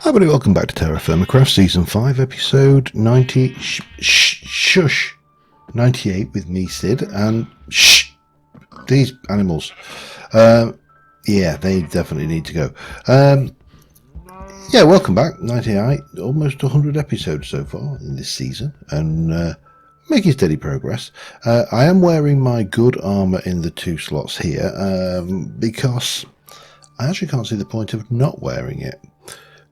Hi everybody, welcome back to TerraFirmaCraft Season 5, Episode 90, 98 with me, Sid, and these animals. Yeah, they definitely need to go. Yeah, welcome back, 98, almost 100 episodes so far in this season, and making steady progress. I am wearing my good armour in the 2 slots here, because I actually can't see the point of not wearing it.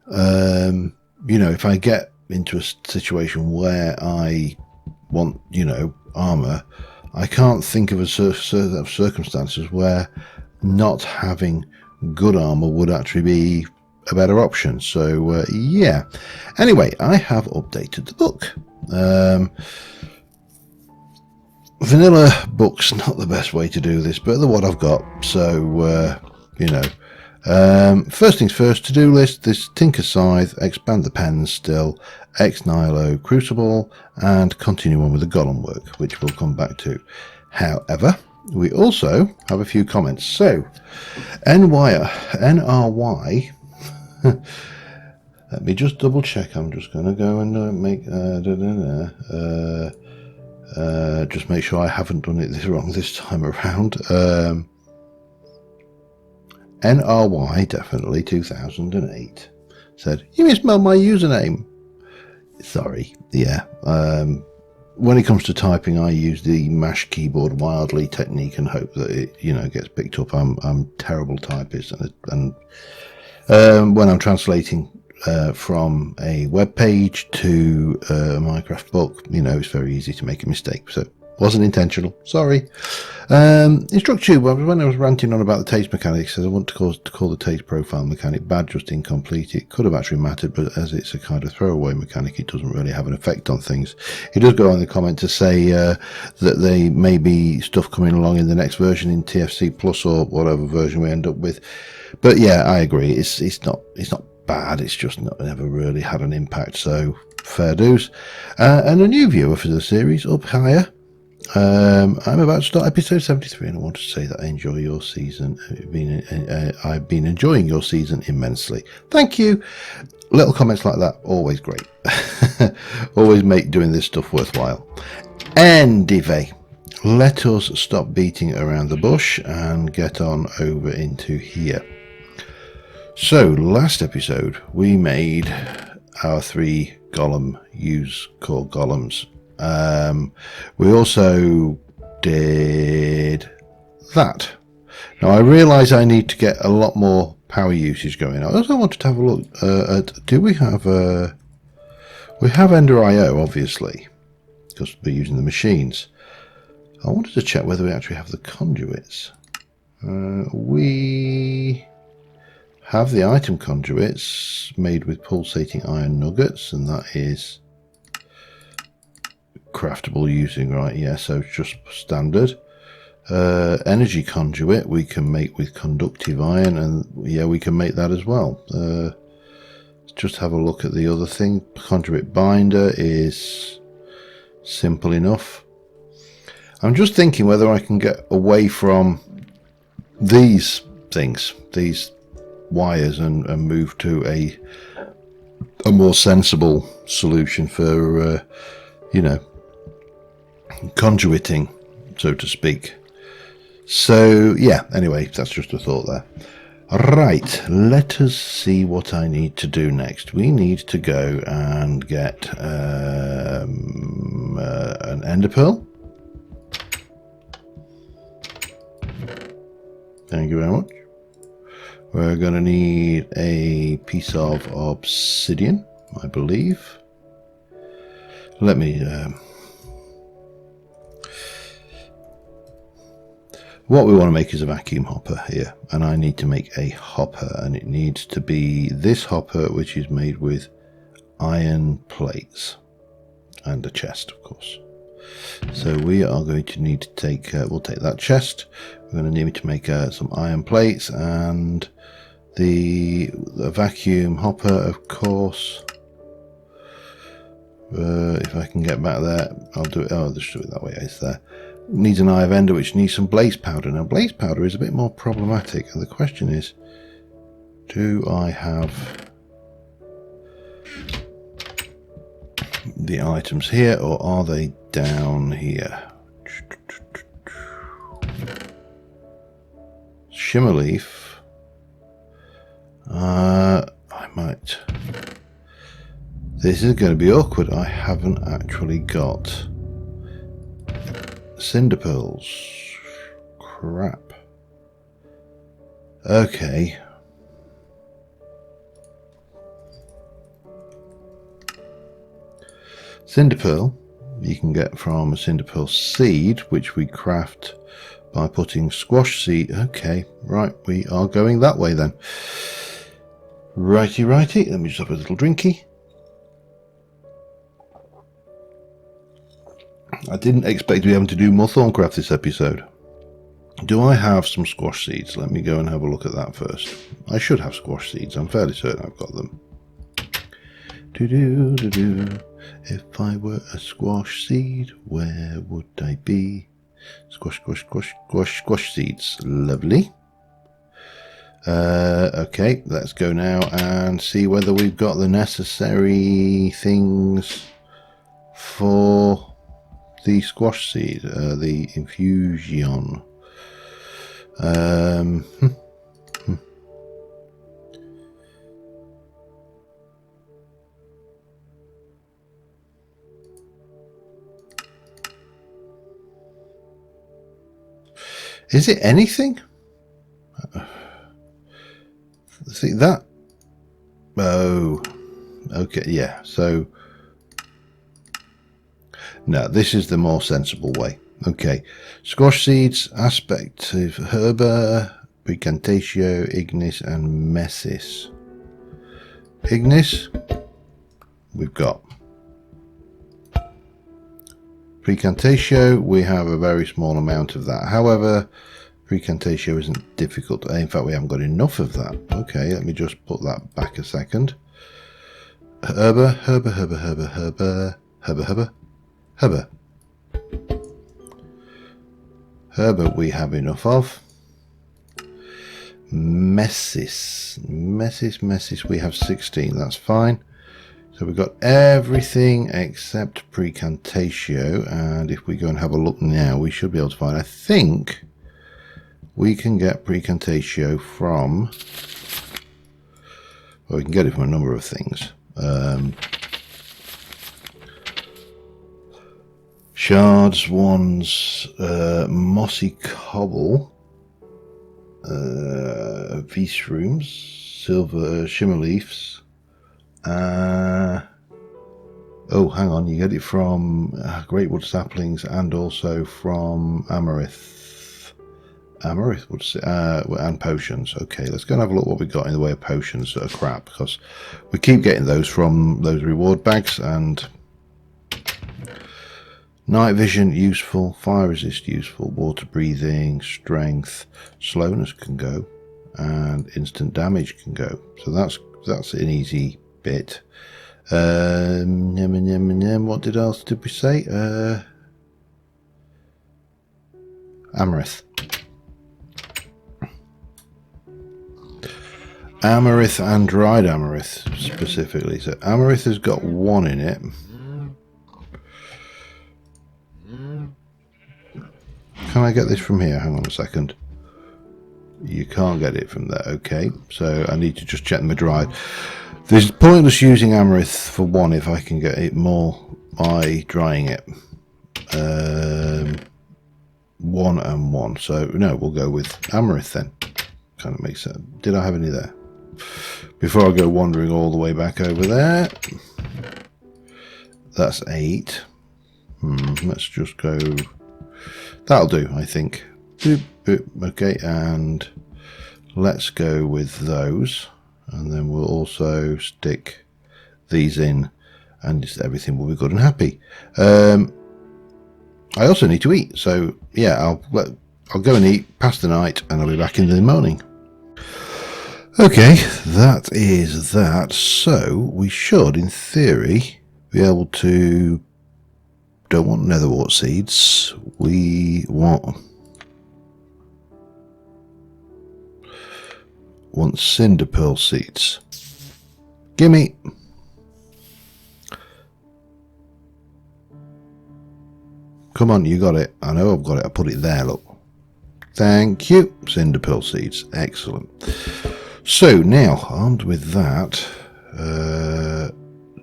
You know, if I get into a situation where I want, you know, armor, I can't think of a set of circumstances where not having good armor would actually be a better option. So yeah, anyway, I have updated the book. Vanilla book's not the best way to do this, but they're what I've got, so you know. First things first, to-do list, this Tinker Scythe, expand the pens still, Ex Nihilo Crucible, and continue on with the Golem work, which we'll come back to. However, we also have a few comments. So, NRY, let me just double check, I'm just going to go and make, just make sure I haven't done it wrong this time around. NRY, definitely 2008, said, "You misspelled my username." Sorry, yeah. When it comes to typing, I use the mash keyboard wildly technique and hope that it, you know, gets picked up. I'm terrible typist, and when I'm translating from a web page to a Minecraft book, you know, it's very easy to make a mistake. So. Wasn't intentional, sorry. Instruct you, when I was ranting on about the taste mechanic, says I want to call the taste profile mechanic bad, just incomplete. It could have actually mattered, but as it's a kind of throwaway mechanic, it doesn't really have an effect on things. He does go on the comment to say that there may be stuff coming along in the next version in TFC Plus or whatever version we end up with. But yeah, I agree. It's not bad. It's just never really had an impact. So fair dues. And a new viewer for the series, up higher. I'm about to start episode 73, and I want to say that I enjoy your season. I've been enjoying your season immensely. Thank you. Little comments like that, always great. Always make doing this stuff worthwhile. Anyway, let us stop beating around the bush and get on over into here. So, last episode, we made our 3 golem core golems. We also did that. Now I realise I need to get a lot more power usage going. I also wanted to have a look at, do we have we have Ender IO obviously, because we're using the machines. I wanted to check whether we actually have the conduits. We have the item conduits made with pulsating iron nuggets, and that is craftable using, right? Yeah, so it's just standard. Energy conduit we can make with conductive iron, and yeah, we can make that as well. Just have a look at the other thing. Conduit binder is simple enough. I'm just thinking whether I can get away from these things, these wires, and move to a more sensible solution for you know, conduiting, so to speak. So yeah, anyway, that's just a thought there. Right, let us see what I need to do next. We need to go and get an ender pearl. Thank you very much. We're going to need a piece of obsidian, I believe. Let me what we want to make is a vacuum hopper here, and I need to make a hopper, and it needs to be this hopper, which is made with iron plates and a chest, of course. So we are going to need to take we'll take that chest. We're going to need to make some iron plates and the vacuum hopper, of course. If I can get back there, I'll do it. I'll just do it that way. It's there. Needs an eye of ender, which needs some blaze powder. Now, blaze powder is a bit more problematic, and the question is, do I have the items here, or are they down here? Shimmer leaf. I might. This is going to be awkward. I haven't actually got cinder pearls. Crap. Okay. Cinder pearl you can get from a cinder pearl seed, which we craft by putting squash seed. Okay, right, we are going that way then. Righty, righty. Let me just have a little drinky. I didn't expect to be able to do more Thorncraft this episode. Do I have some squash seeds? Let me go and have a look at that first. I should have squash seeds. I'm fairly certain I've got them. Do-do-do-do. If I were a squash seed, where would I be? Squash, squash, squash, squash, squash seeds. Lovely. Okay, let's go now and see whether we've got the necessary things for the squash seed, the infusion. Is it anything? See that? Oh, okay, yeah. So, no, this is the more sensible way. Okay, squash seeds, aspect of herba, precantatio, ignis, and messis. Ignis, we've got. Precantatio, we have a very small amount of that. However, precantatio isn't difficult. In fact, we haven't got enough of that. Okay, let me just put that back a second. Herba, herba, herba, herba, herba, herba, herba, herba. Herba we have enough of. Messis, messis, messis, we have 16. That's fine. So we've got everything except precantatio, and if we go and have a look now, we should be able to find. I think we can get precantatio from. Well, we can get it from a number of things. Shards, wands, mossy cobble, Vice rooms, silver shimmer leaves. Oh, hang on, you get it from greatwood saplings and also from amaranth. Amaranth would say, and potions. Okay, let's go and have a look what we've got in the way of potions that are crap, because we keep getting those from those reward bags. And night vision useful, fire resist useful, water breathing, strength, slowness can go, and instant damage can go. So that's an easy bit. What else did we say? Amaranth. Amaranth and dried amaranth specifically. So amaranth has got 1 in it. Can I get this from here? Hang on a second. You can't get it from there. Okay, so I need to just check them are dried. There's pointless using amaranth for 1 if I can get it more by drying it. 1 and 1. So no, we'll go with amaranth then. Kind of makes sense. Did I have any there? Before I go wandering all the way back over there. That's 8. Let's just go. That'll do, I think. Boop, boop. Okay, and let's go with those. And then we'll also stick these in, and just everything will be good and happy. I also need to eat, so yeah, I'll go and eat, pass the night, and I'll be back in the morning. Okay, that is that. So we should, in theory, be able to. Don't want netherwort seeds. We want cinder pearl seeds. Gimme. Come on, you got it. I know I've got it. I put it there, look. Thank you. Cinder pearl seeds. Excellent. So now, armed with that,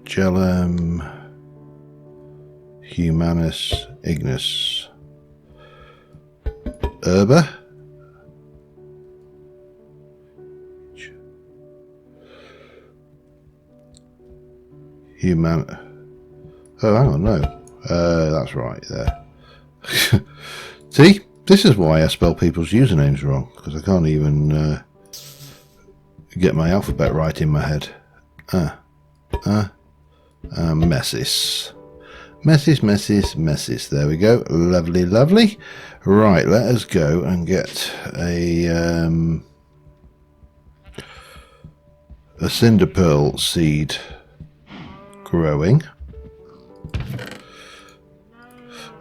Gelem, Humanus, Ignis, Herba, Human. Oh, hang on, no. That's right there. See, this is why I spell people's usernames wrong, because I can't even get my alphabet right in my head. Messis. Messis. There we go. Lovely, lovely. Right, let us go and get a cinder pearl seed growing.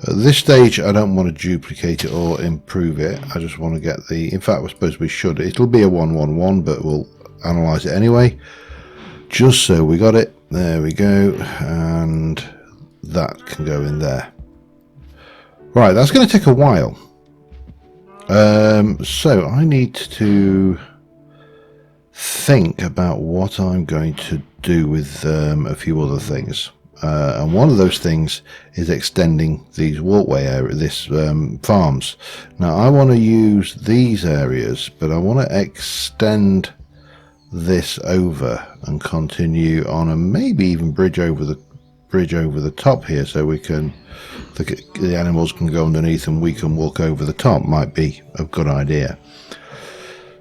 At this stage, I don't want to duplicate it or improve it. I just want to get the... In fact, I suppose we should. It'll be a 111, but we'll analyze it anyway. Just so we got it. There we go. And that can go in there. Right, that's going to take a while. So I need to think about what I'm going to do with a few other things. And one of those things is extending these walkway areas, farms. Now I want to use these areas, but I want to extend this over and continue on, and maybe even bridge over the top here, so we can the animals can go underneath and we can walk over the top. Might be a good idea.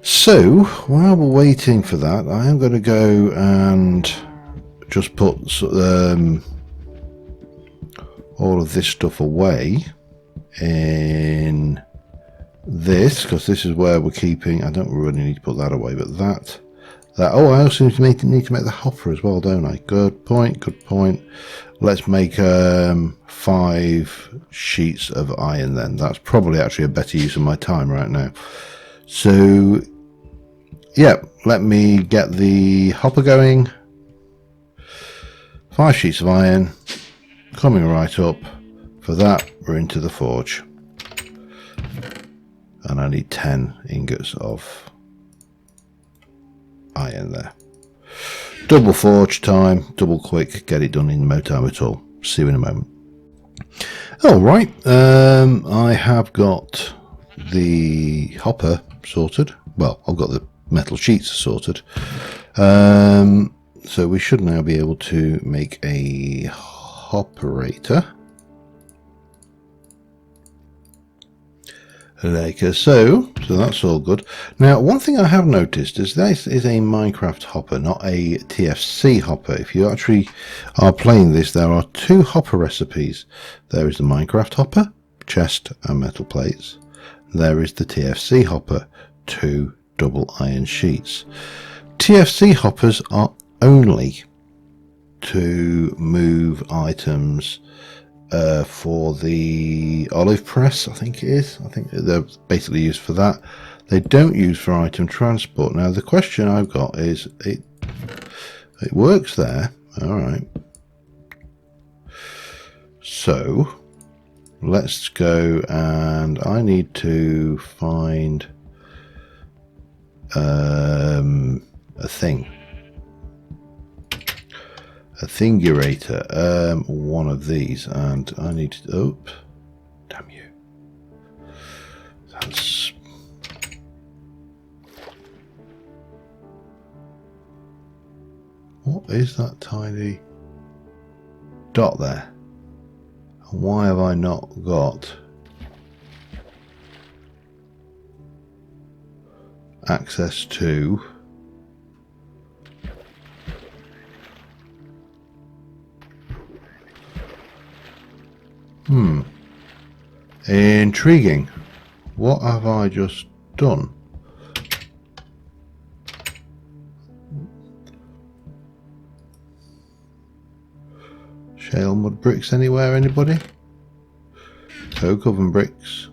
So while we're waiting for that, I am going to go and just put all of this stuff away in this, because this is where we're keeping... I don't really need to put that away, but that oh, I also need to make the hopper as well, don't I? Good point. Let's make 5 sheets of iron then. That's probably actually a better use of my time right now. So yeah, let me get the hopper going. 5 sheets of iron coming right up. For that, we're into the forge, and I need 10 ingots of iron there. Double forge time, double quick, get it done in no time at all. See you in a moment. All right, I have got the hopper sorted. Well, I've got the metal sheets sorted. So we should now be able to make a hopperator. Like so that's all good. Now, one thing I have noticed is this is a Minecraft hopper, not a TFC hopper. If you actually are playing this, there are 2 hopper recipes. There is the Minecraft hopper, chest and metal plates. There is the TFC hopper, 2 double iron sheets. TFC hoppers are only to move items for the olive press, I think it is. I think they're basically used for that. They don't use for item transport. Now the question I've got is, it works there, all right. So let's go, and I need to find a thing. A thingurator, one of these, and I need to... Oh, damn you. That's... What is that tiny dot there? And why have I not got access to... Intriguing. What have I just done? Shale mud bricks anywhere, anybody? Coke oven bricks.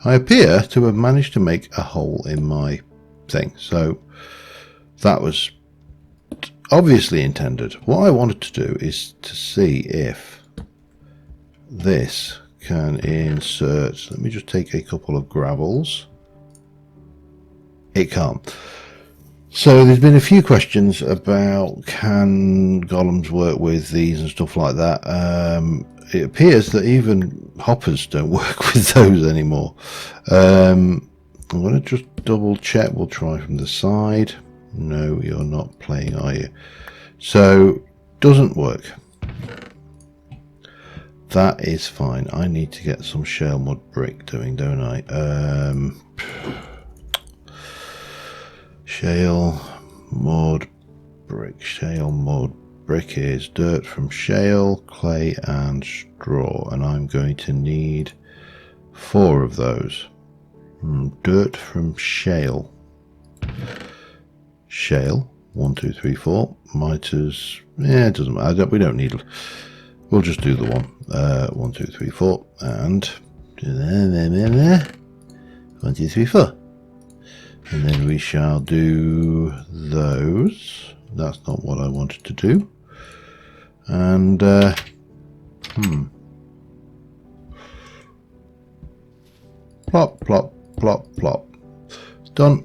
I appear to have managed to make a hole in my thing, so that was obviously intended. What I wanted to do is to see if this can insert, let me just take a couple of gravels. It can't. So there's been a few questions about can golems work with these and stuff like that. It appears that even hoppers don't work with those anymore. I'm going to just double check. We'll try from the side. No, you're not playing, are you? So doesn't work. That is fine. I need to get some shale mud brick doing, don't I? Shale mud brick. Shale mud brick is dirt from shale, clay and straw, and I'm going to need 4 of those. Dirt from shale. Shale 1, 2, 3, 4. Miters, yeah, it doesn't matter. We don't need. We'll just do the one. 1, 2, 3, 4, and 1, 2, 3, 4. And then we shall do those. That's not what I wanted to do. And plop, plop, plop, plop. Done.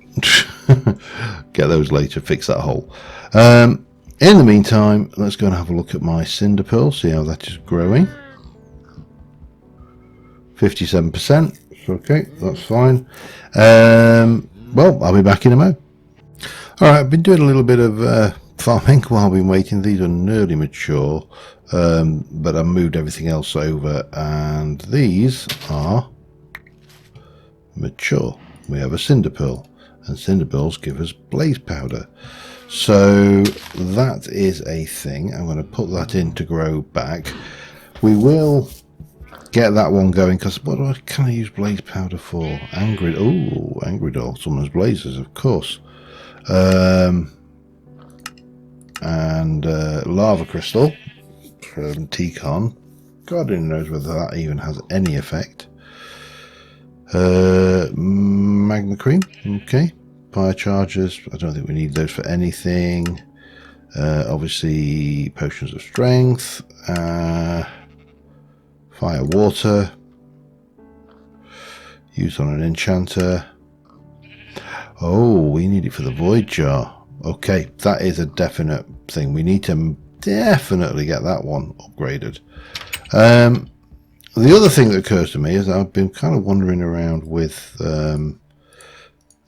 Get those later, fix that hole. In the meantime, let's go and have a look at my cinder pearl, see how that is growing. 57%. Okay, that's fine. Well, I'll be back in a mo. Alright, I've been doing a little bit of farming while I've been waiting. These are nearly mature, but I moved everything else over, and these are mature. We have a cinder pearl, and cinder pearls give us blaze powder. So that is a thing. I'm going to put that in to grow back. We will get that one going, because what can I use blaze powder for? Angry, oh, angry doll, summoners blazes, of course. And lava crystal from T-Con. God only knows whether that even has any effect. Magma cream, okay. Fire chargers, I don't think we need those for anything. Obviously potions of strength, fire water, used on an enchanter. Oh, we need it for the void jar. Okay, that is a definite thing. We need to definitely get that one upgraded. The other thing that occurs to me is I've been kind of wandering around with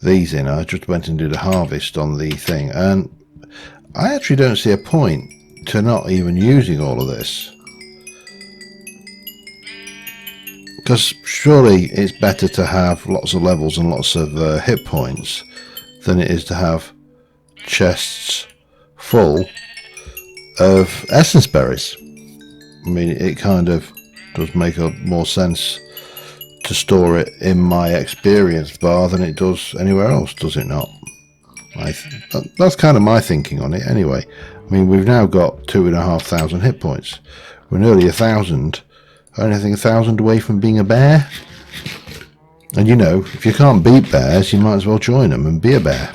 these in. I just went and did a harvest on the thing, and I actually don't see a point to not even using all of this, because surely it's better to have lots of levels and lots of hit points than it is to have chests full of essence berries. I mean, it kind of does make more sense to store it in my experience bar than it does anywhere else, does it not? That's kind of my thinking on it anyway. I mean, we've now got 2,500 hit points. We're nearly 1,000. Only I think 1,000 away from being a bear. And you know, if you can't beat bears, you might as well join them and be a bear.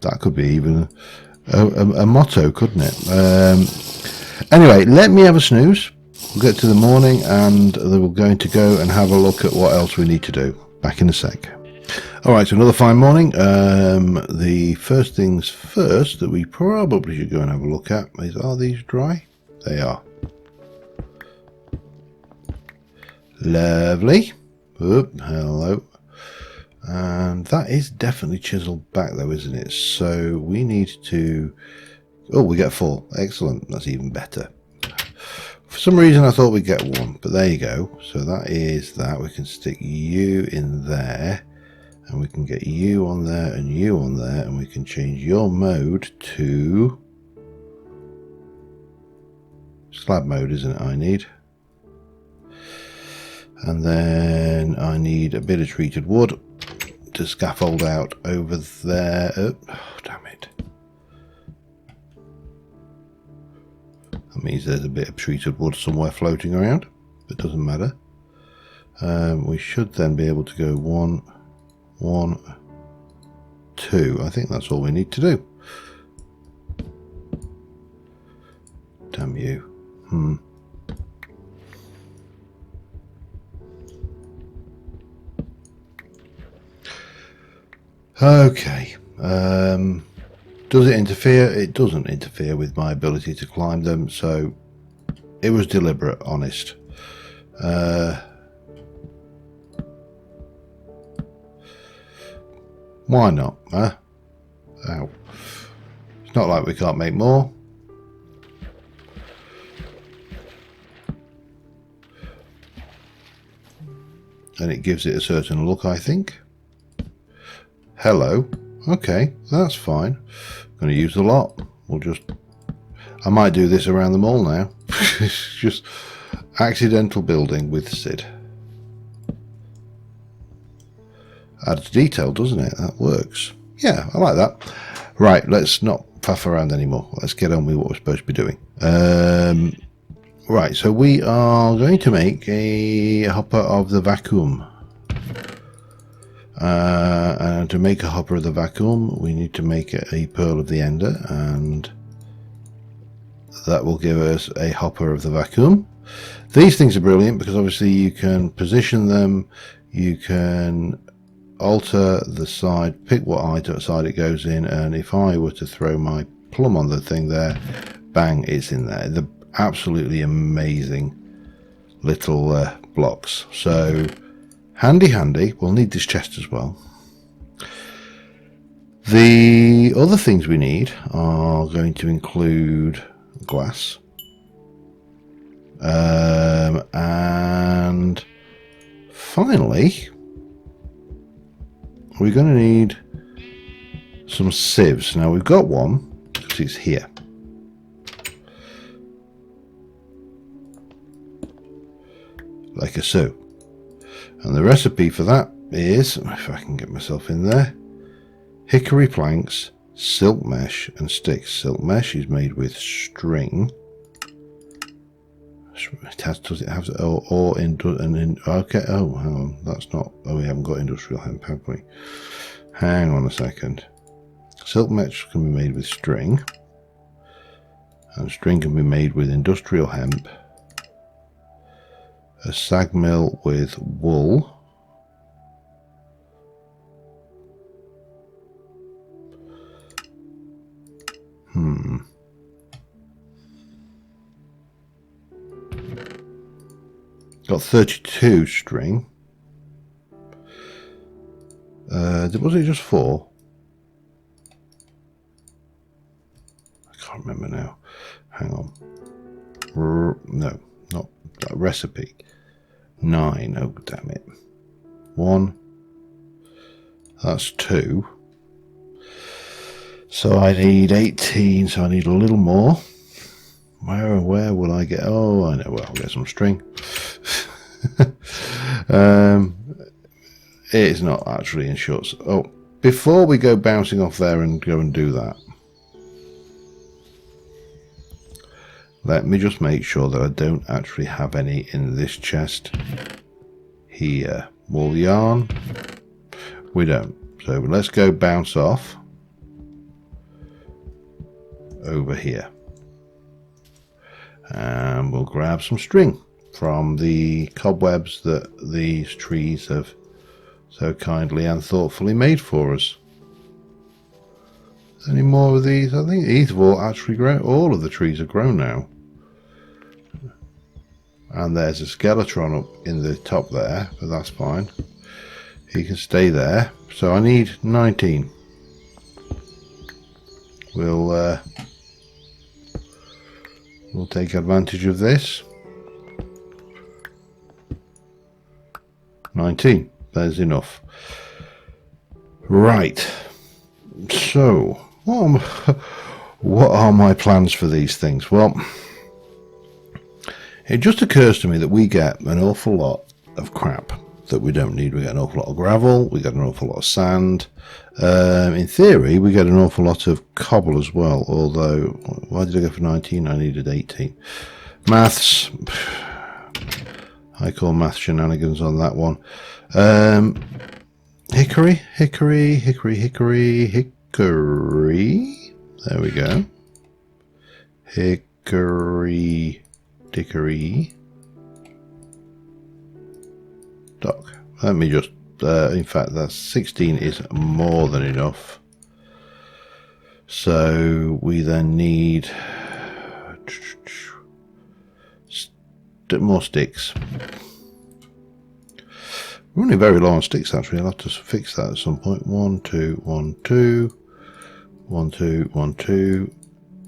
That could be even a motto, couldn't it? Anyway, let me have a snooze. We'll get to the morning, and then we're going to go and have a look at what else we need to do. Back in a sec. Alright, so another fine morning. The first things first that we probably should go and have a look at is, are these dry? They are. Lovely. Oop, hello. And that is definitely chiseled back though, isn't it? So we need to... Oh, we get 4. Excellent. That's even better. For some reason I thought we'd get 1, but there you go. So that is that. We can stick you in there, and we can get you on there and you on there, and we can change your mode to slab mode, isn't it? I need. And then I need a bit of treated wood to scaffold out over there. Oh, damn it. That means there's a bit of treated wood somewhere floating around. It doesn't matter. We should then be able to go 1, 1, 2. I think that's all we need to do. Damn you. Okay. Does it interfere? It doesn't interfere with my ability to climb them, so it was deliberate, honest. Why not, huh? Ow. It's not like we can't make more. And it gives it a certain look, I think. Hello. Okay, that's fine. Going to use a lot. I might do this around them all now. It's just accidental building with Sid. Adds detail, doesn't it? That works. Yeah, I like that. Right, let's not faff around anymore. Let's get on with what we're supposed to be doing. Right, so we are going to make a hopper of the vacuum. And to make a hopper of the vacuum, we need to make a pearl of the ender, and that will give us a hopper of the vacuum. These things are brilliant because obviously you can position them, you can alter the side, pick what side it goes in, and if I were to throw my plum on the thing there, bang, it's in there. The absolutely amazing little blocks. So handy. We'll need this chest as well. The other things we need are going to include glass, and finally we're going to need some sieves. Now we've got one because it's here. Like a so. And the recipe for that is, if I can get myself in there, hickory planks, silk mesh and sticks. Silk mesh is made with string. Does it have okay, oh hang on, that's not, we haven't got industrial hemp, have we? Hang on a second. Silk mesh can be made with string, and string can be made with industrial hemp, a sag mill with wool, got 32 string. Was it just 4? I can't remember now. Hang on. No, not that recipe. 9. Oh, damn it. 1. That's 2. So I need 18. So I need a little more. Where will I get? Oh, I know where I'll get some string. It's not actually in shorts. Oh, before we go bouncing off there and go and do that, let me just make sure that I don't actually have any in this chest here. Wool yarn, we don't. So let's go bounce off over here, and we'll grab some string from the cobwebs that these trees have so kindly and thoughtfully made for us. Any more of these? I think these have all actually grown. All of the trees have grown now. And there's a Skeletron up in the top there, but that's fine. He can stay there. So I need 19. We'll take advantage of this. 19. There's enough. Right. So, what are my plans for these things? Well, it just occurs to me that we get an awful lot of crap that we don't need. We get an awful lot of gravel, we get an awful lot of sand. In theory, we get an awful lot of cobble as well, although, why did I go for 19? I needed 18. Maths, I call math shenanigans on that one. Hickory. There we go. Hickory. hickory dickory dock. Let me just, in fact, that's 16 is more than enough. So we then need more sticks. We're running very low on sticks actually. I'll have to fix that at some point. 1, 2, 1, 2, 1, 2, 1, 2,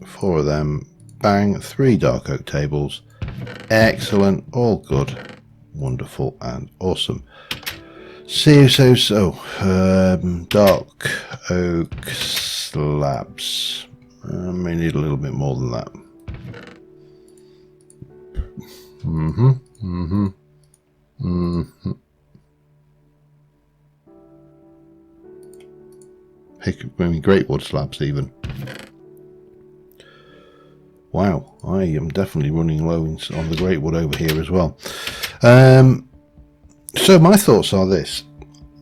4 of them. Bang, 3 dark oak tables. Excellent, all good, wonderful and awesome. Dark oak slabs. I may need a little bit more than that. Great wood slabs even. Wow, I am definitely running low on the great wood over here as well. So my thoughts are this.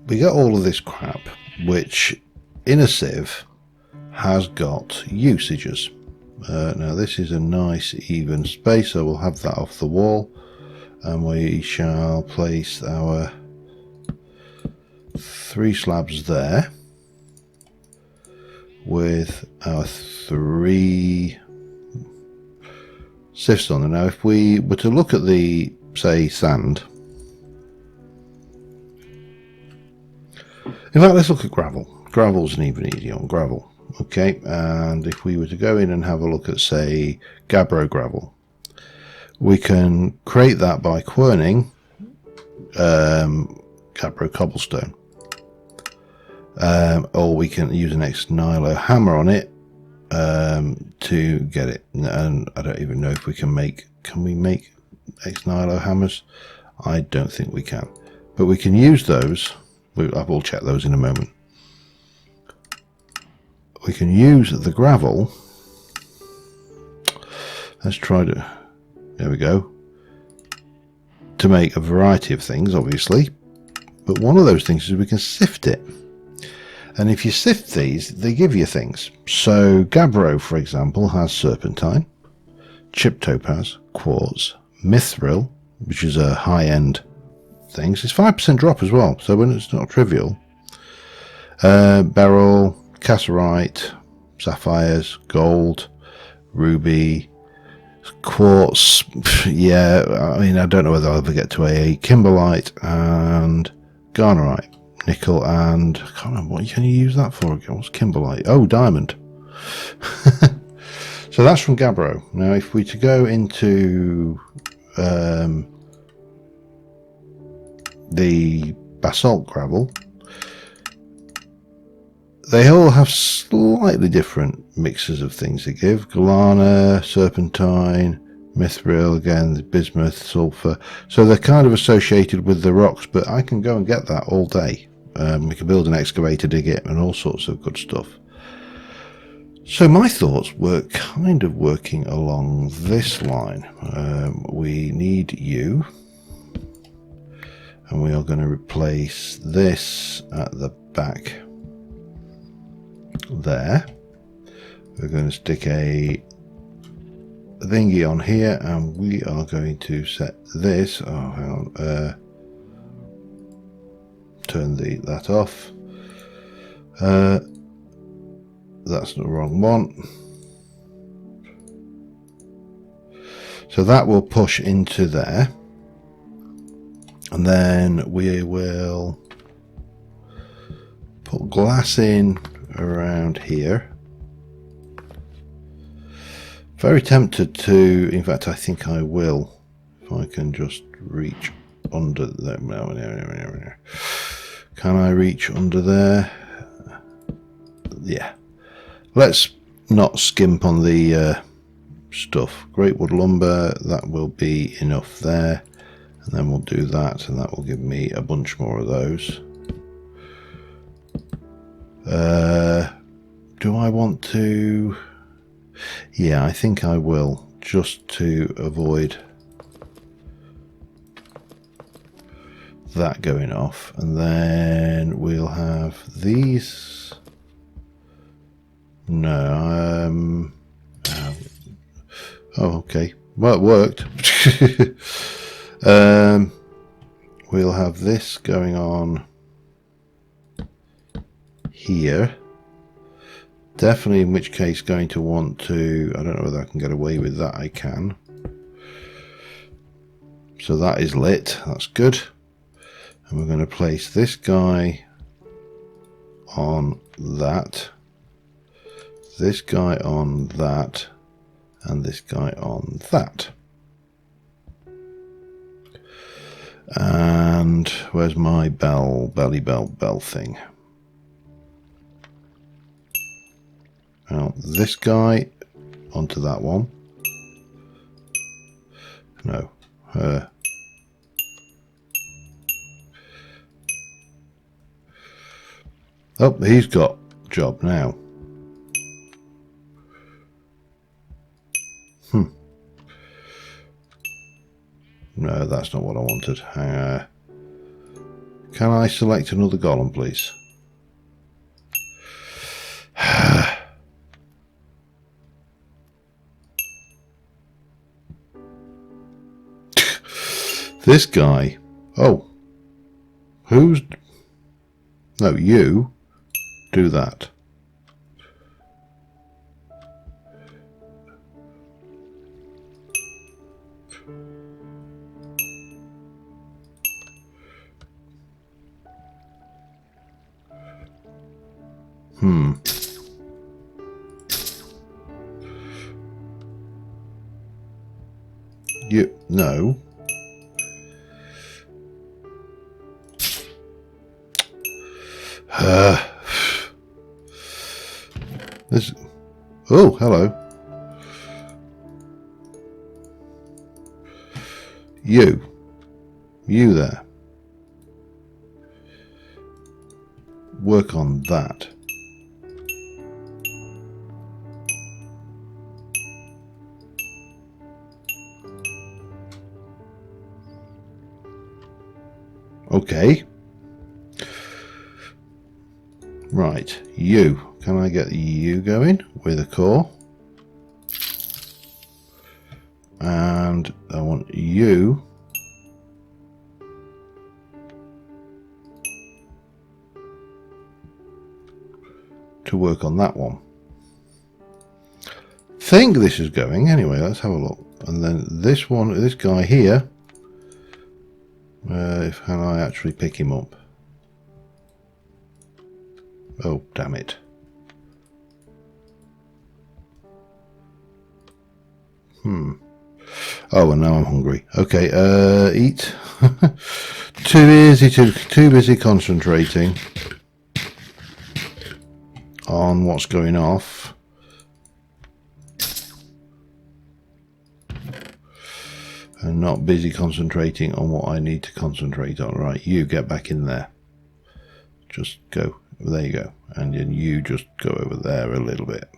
We got all of this crap, which in a sieve has got usages. Now this is a nice even space, so we'll have that off the wall. And we shall place our 3 slabs there with our 3 sifts on them. Now if we were to look at the, say, sand, in fact let's look at gravel. Gravel's an even easier on gravel. Okay, and if we were to go in and have a look at, say, gabbro gravel, we can create that by querning gabbro cobblestone, or we can use an ex nihilo hammer on it to get it. And I don't even know if we can make ex nihilo hammers. I don't think we can, but we can use those. I will check those in a moment. We can use the gravel. Let's try to, there we go, to make a variety of things, obviously. But one of those things is we can sift it. And if you sift these, they give you things. So gabbro, for example, has serpentine, chipped topaz, quartz, mithril, which is a high-end thing. So it's 5% drop as well, so when it's not trivial. Beryl, cassiterite, sapphires, gold, ruby, quartz. Yeah, I mean, I don't know whether I'll ever get to a kimberlite, and garnerite, nickel, and I can't remember what can you use that for again. What's kimberlite? Oh, diamond. So that's from gabbro. Now if we to go into the basalt gravel, they all have slightly different mixes of things they give. Galana, serpentine, mithril, again, the bismuth, sulfur. So they're kind of associated with the rocks, but I can go and get that all day. We can build an excavator, dig it, and all sorts of good stuff. So my thoughts were kind of working along this line. We need you. And we are going to replace this at the back there. We're going to stick a thingy on here, and we are going to set this, oh hang on, turn that off. That's the wrong one. So that will push into there, and then we will put glass in around here. Very tempted to, in fact I think I will, if I can just reach under there. Can I reach under there? Yeah. Let's not skimp on the stuff. Great wood lumber, that will be enough there. And then we'll do that, and that will give me a bunch more of those. Do I want to? Yeah, I think I will, just to avoid that going off. And then we'll have these. No, Oh, okay. Well, it worked. We'll have this going on here. Definitely, in which case, going to want to... I don't know whether I can get away with that. I can. So that is lit. That's good. And we're going to place this guy on that. This guy on that. And this guy on that. And where's my belly bell thing? Now this guy onto that one. No, her. Oh, he's got job now. No, that's not what I wanted. Can I select another golem, please? This guy. Oh. Who's... No, you do that. You... No. This... Oh, hello. You there. Work on that. Okay. Right, you. Can I get you going with a core? And I want you to work on that one. Think this is going anyway. Let's have a look. And then this one, this guy here. Can I actually pick him up? Oh, damn it. Oh, and now I'm hungry. Okay, eat. Too busy concentrating on what's going off. And not busy concentrating on what I need to concentrate on. Right, you get back in there. Just go. There you go. And then you just go over there a little bit.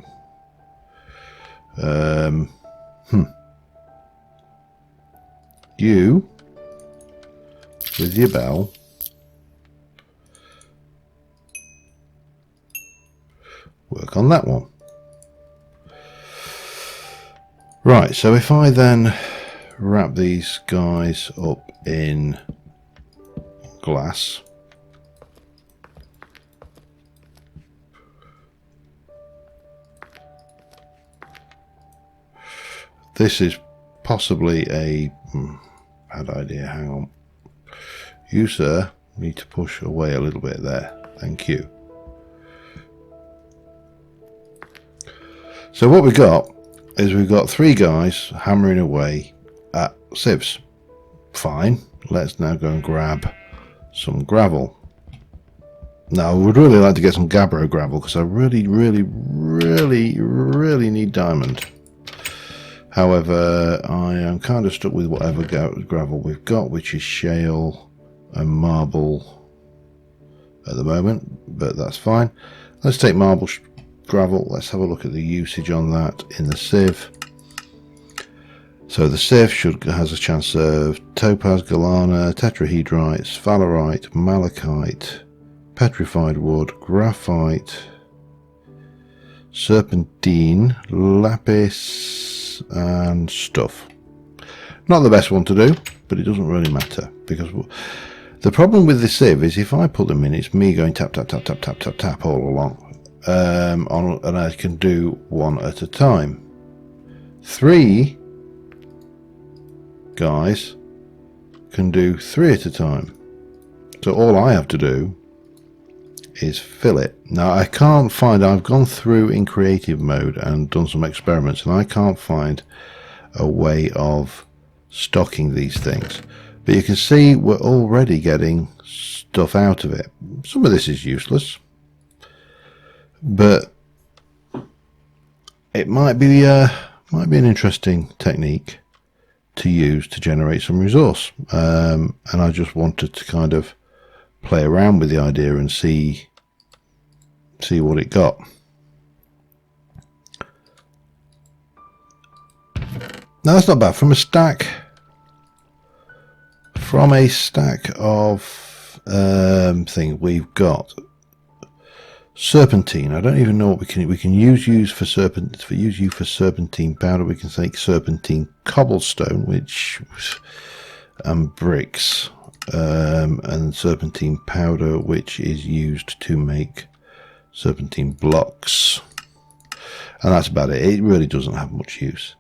You, with your bell, work on that one. Right, so if I then wrap these guys up in glass, this is possibly a bad idea. Hang on. You, sir, need to push away a little bit there. Thank you. So what we've got is we've got three guys hammering away at sieves. Fine. Let's now go and grab some gravel. Now, I would really like to get some gabbro gravel because I really need diamond. However, I am kind of stuck with whatever gravel we've got, which is shale and marble at the moment, but that's fine. Let's take marble gravel. Let's have a look at the usage on that in the sieve. So the sieve has a chance of topaz, galana, tetrahedrite, sphalerite, malachite, petrified wood, graphite, serpentine, lapis minutes and stuff. Not the best one to do, but it doesn't really matter, because the problem with the sieve is if I put them in, it's me going tap, tap, tap, tap, tap, tap, tap all along. And I can do one at a time. 3 guys can do 3 at a time. So all I have to do is fill it. Now I can't find, I've gone through in creative mode and done some experiments, and I can't find a way of stocking these things. But you can see we're already getting stuff out of it. Some of this is useless, but it might be an interesting technique to use to generate some resource. And I just wanted to kind of play around with the idea and see what it got. Now that's not bad. From a stack of thing, we've got serpentine. I don't even know what we can use for serpentine powder. We can take serpentine cobblestone, which and bricks, and serpentine powder, which is used to make serpentine blocks, and that's about it. It really doesn't have much use.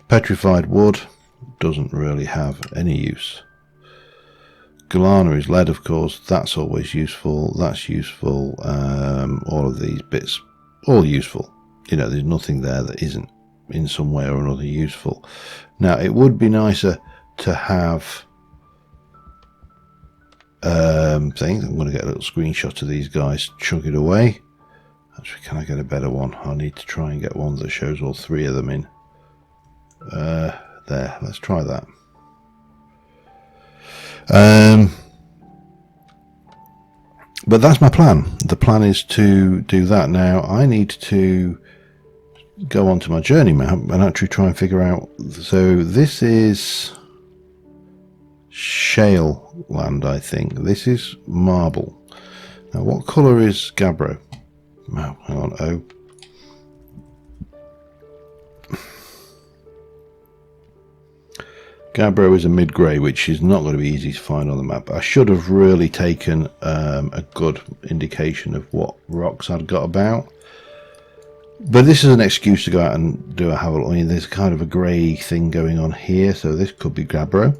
Petrified wood doesn't really have any use. Galana is lead, of course, that's always useful. That's useful. All of these bits, all useful. You know, there's nothing there that isn't in some way or another useful. Now it would be nicer to have things. I'm going to get a little screenshot of these guys chug it away. Actually, can I get a better one? I need to try and get one that shows all 3 of them in. There, let's try that. But that's my plan. The plan is to do that. Now I need to go onto my journey map and actually try and figure out. So this is shale land, I think. This is marble. Now what colour is gabbro? Oh, hang on. Oh. Gabbro is a mid-grey, which is not going to be easy to find on the map. I should have really taken a good indication of what rocks I'd got about. But this is an excuse to go out and have a look. I mean, there's kind of a grey thing going on here, so this could be gabbro.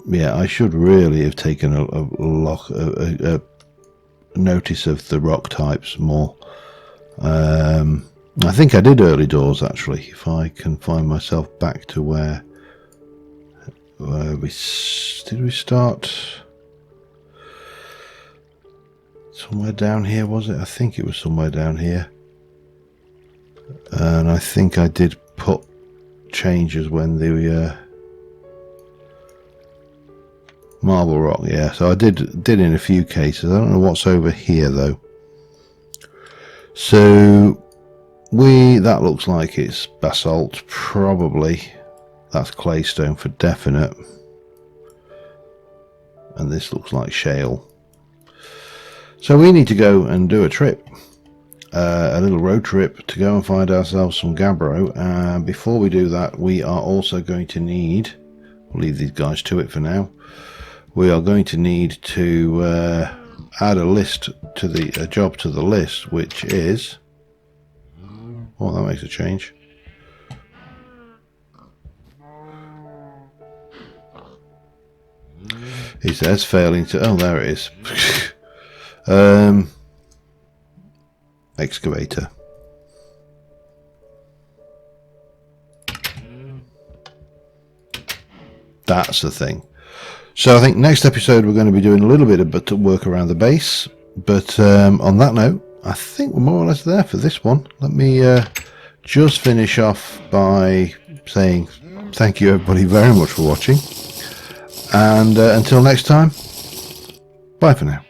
Yeah, I should really have taken a notice of the rock types more. I think I did early doors, actually, if I can find myself back to where did we start? Somewhere down here, was it? I think it was somewhere down here. And I think I did put changes when the marble rock, yeah. So I did in a few cases. I don't know what's over here though. So that looks like it's basalt, probably. That's claystone for definite. And this looks like shale. So we need to go and do a trip. A little road trip to go and find ourselves some gabbro. And before we do that, we are also going to need, we'll leave these guys to it for now. We are going to need to add a job to the list, which is, oh, that makes a change. It says failing to, oh, there it is. Excavator. That's the thing. So I think next episode we're going to be doing a little bit of work around the base. But on that note, I think we're more or less there for this one. Let me just finish off by saying thank you everybody very much for watching. And until next time, bye for now.